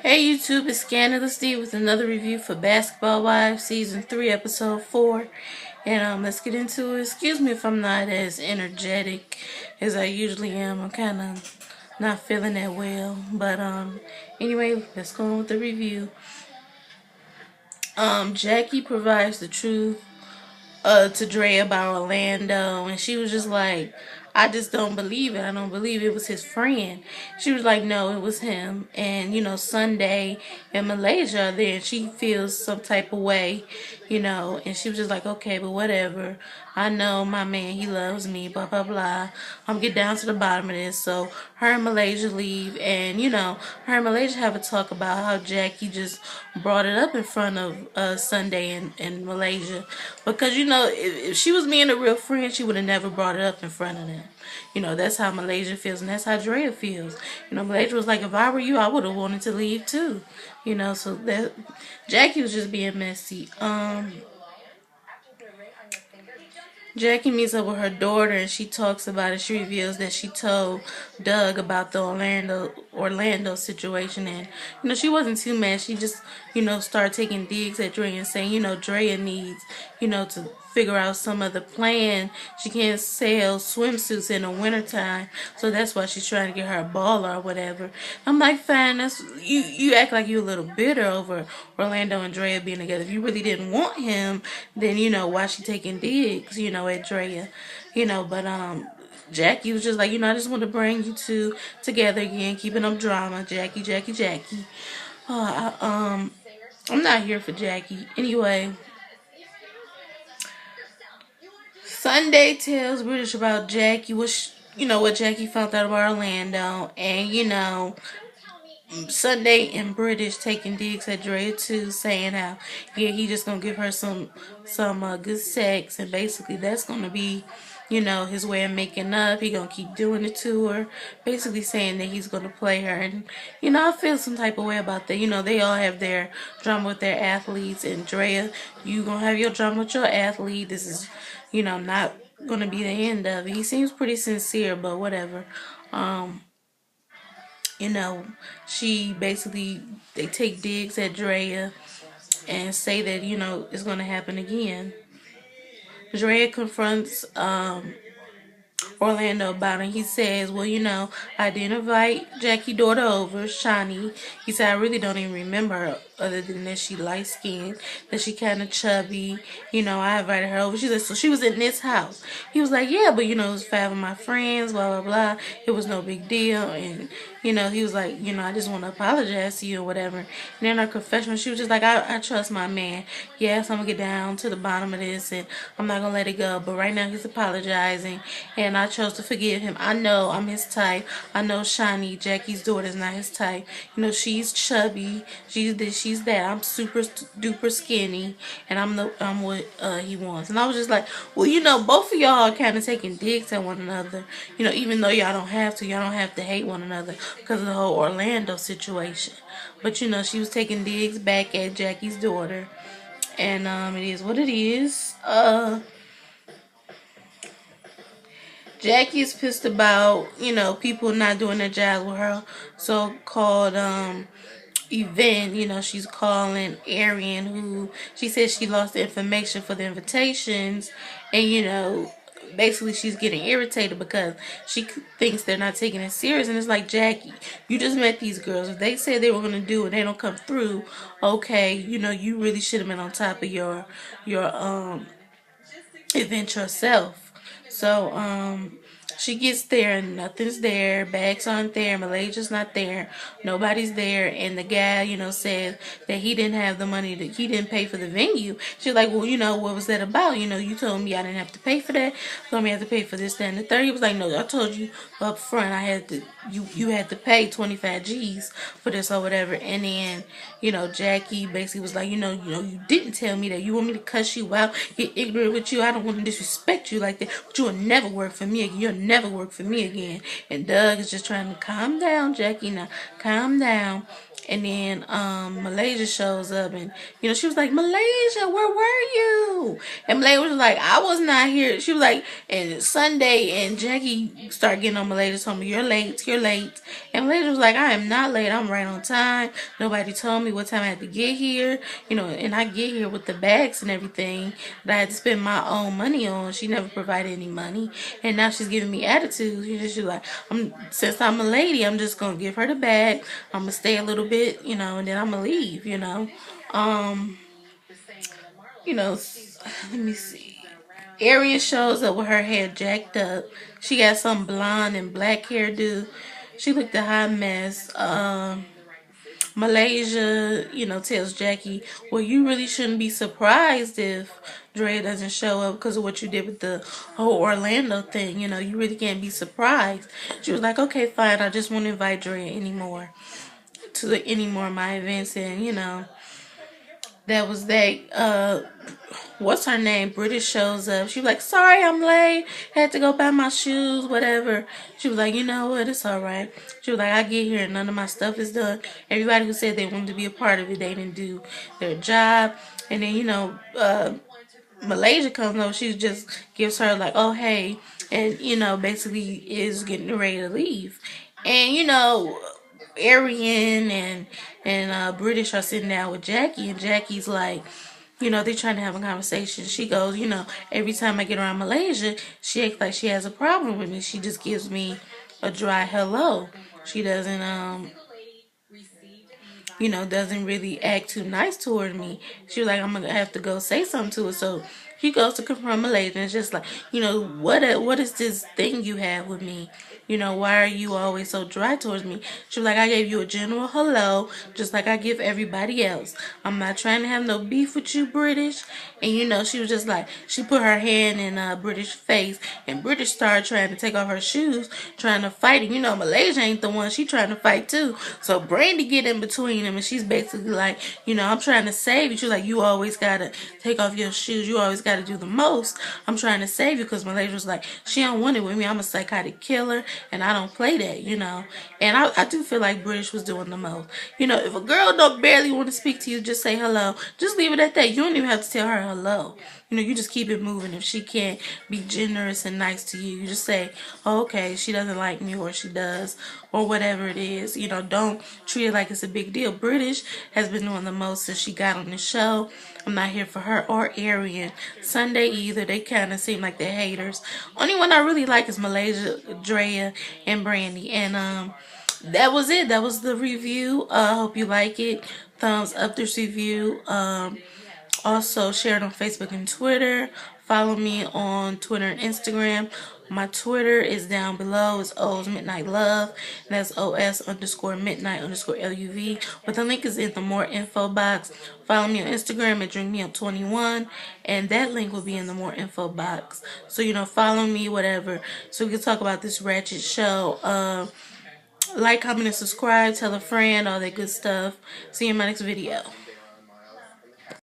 Hey YouTube, it's Scandalous Dee with another review for Basketball Wives Season 3, Episode 4. And let's get into it. Excuse me if I'm not as energetic as I usually am. I'm kind of not feeling that well. But anyway, let's go on with the review. Jackie provides the truth to Dre about Orlando, and she was just like, I just don't believe it. I don't believe it was his friend. She was like, no, it was him. And Sunday in Malaysia are there, and she feels some type of way, and she was just like, okay, but whatever. I know my man, he loves me, blah blah blah. I'm get down to the bottom of this. So her and Malaysia leave, and her and Malaysia have a talk about how Jackie just brought it up in front of Sunday in Malaysia, because if she was being a real friend, she would have never brought it up in front of them. That's how Malaysia feels, and that's how Drea feels. Malaysia was like, if I were you, I would have wanted to leave too. So that Jackie was just being messy. Jackie meets up with her daughter, and she talks about it. She reveals that she told Doug about the Orlando situation, and she wasn't too mad. She just started taking digs at Drea and saying Drea needs to figure out some other plan. She can't sell swimsuits in the wintertime, so that's why she's trying to get her a baller or whatever. I'm like, fine, that's you act like you're a little bitter over Orlando and Drea being together. If you really didn't want him, then why she taking digs at Drea. But Jackie was just like, I just want to bring you two together again, keeping up drama. Jackie. I'm not here for Jackie. Anyway, Sunday tells British about Jackie, what Jackie found out about Orlando, and Sunday and British taking digs at Dre too, saying how he just gonna give her some good sex, and basically that's gonna be his way of making up. He gonna keep doing it to her, basically saying that he's gonna play her. And I feel some type of way about that. They all have their drama with their athletes, and Drea, you gonna have your drama with your athlete. This is not gonna be the end of it. He seems pretty sincere, but whatever. She basically, they take digs at Drea and say that it's gonna happen again. Drea confronts Orlando about it. He says, well, I did invite Jackie's daughter over, Shani. He said, I really don't even remember her, other than that she light skinned, that she kind of chubby. I invited her over. She said, so she was in this house. He was like, yeah, but it was 5 of my friends, blah, blah, blah. It was no big deal. And, he was like, I just want to apologize to you or whatever. And in her confession, she was just like, I trust my man. Yes, I'm going to get down to the bottom of this, and I'm not going to let it go. But right now, he's apologizing, and I chose to forgive him. I know I'm his type. I know Shani, Jackie's daughter, is not his type. She's chubby. She's this, she's that. I'm super duper skinny, and I'm what he wants. And I was just like, well, both of y'all are kind of taking digs at one another. Even though y'all don't have to hate one another because of the whole Orlando situation. But she was taking digs back at Jackie's daughter, and it is what it is. Jackie is pissed about, people not doing their job with her so-called event. She's calling Arian, who she says she lost the information for the invitations, and basically she's getting irritated because she thinks they're not taking it serious. And it's like, Jackie, you just met these girls. If they said they were going to do it, they don't come through, okay, you really should have been on top of your event yourself. So she gets there and nothing's there. Bags aren't there. Malaysia's not there. Nobody's there. And the guy, says that he didn't have the money, that he didn't pay for the venue. She's like, well, what was that about? You told me I didn't have to pay for that. You told me I had to pay for this, that, and the third. He was like, no, I told you up front I had to, you had to pay 25 G's for this or whatever. And then, Jackie basically was like, you didn't tell me that. You want me to cuss you out, get ignorant with you. I don't want to disrespect you like that, but you will never work for me again. You'll never work for me again. And Doug is just trying to calm down, Jackie. Now, calm down. And then Malaysia shows up, and she was like, Malaysia, where were you? And Malaysia was like, I was not here. She was like, and Sunday, and Jackie started getting on Malaysia, told me, you're late, you're late. And Malaysia was like, I am not late, I'm right on time. Nobody told me what time I had to get here, and I get here with the bags and everything that I had to spend my own money on. She never provided any money, and now she's giving me attitude. She's like, since I'm a lady, I'm just gonna give her the bag. I'm gonna stay a little bit, and then I'm gonna leave. Um, let me see. Arian shows up with her hair jacked up. She got some blonde and black hairdo. She looked a hot mess. Malaysia, tells Jackie, well, you really shouldn't be surprised if Dre doesn't show up because of what you did with the whole Orlando thing. You really can't be surprised. She was like, okay, fine. I just won't invite Dre anymore to any more of my events. And, that was that. What's her name? British shows up. She was like, sorry, I'm late. Had to go buy my shoes, whatever. She was like, you know what? It's all right. She was like, I get here and none of my stuff is done. Everybody who said they wanted to be a part of it, they didn't do their job. And then, Malaysia comes over. She just gives her like, oh, hey. And, basically is getting ready to leave. And, Arian and British are sitting down with Jackie, and Jackie's like, they're trying to have a conversation. She goes, every time I get around Malaysia, she acts like she has a problem with me. She just gives me a dry hello. She doesn't really act too nice toward me. She was like, I'm gonna have to go say something to her. So she goes to confront Malaysia, and it's just like, what is this thing you have with me? Why are you always so dry towards me? She was like, I gave you a general hello, just like I give everybody else. I'm not trying to have no beef with you, British. And she was just like, she put her hand in British face, and British started trying to take off her shoes, trying to fight. And Malaysia ain't the one. She trying to fight too. So Brandy get in between them, and she's basically like, I'm trying to save you. She's like, you always gotta take off your shoes. You always gotta do the most. I'm trying to save you, because Malaysia was like, she don't want it with me. I'm a psychotic killer, and I don't play that, And I do feel like British was doing the most. If a girl don't barely want to speak to you, just say hello. Just leave it at that. You don't even have to tell her hello. You just keep it moving. If she can't be generous and nice to you, you just say, oh, okay, she doesn't like me, or she does, or whatever it is. Don't treat it like it's a big deal. British has been doing the most since she got on the show. I'm not here for her or Arian Sunday either. They kind of seem like they're haters. Only one I really like is Malaysia, Drea, and Brandy. And that was it. That was the review. Hope you like it. Thumbs up this review. Also, share it on Facebook and Twitter. Follow me on Twitter and Instagram. My Twitter is down below. It's O's Midnight Love. That's OS_midnight_LUV. But the link is in the more info box. Follow me on Instagram at DrinkMeUp21. And that link will be in the more info box. So, follow me, whatever. So we can talk about this ratchet show. Like, comment, and subscribe. Tell a friend. All that good stuff. See you in my next video.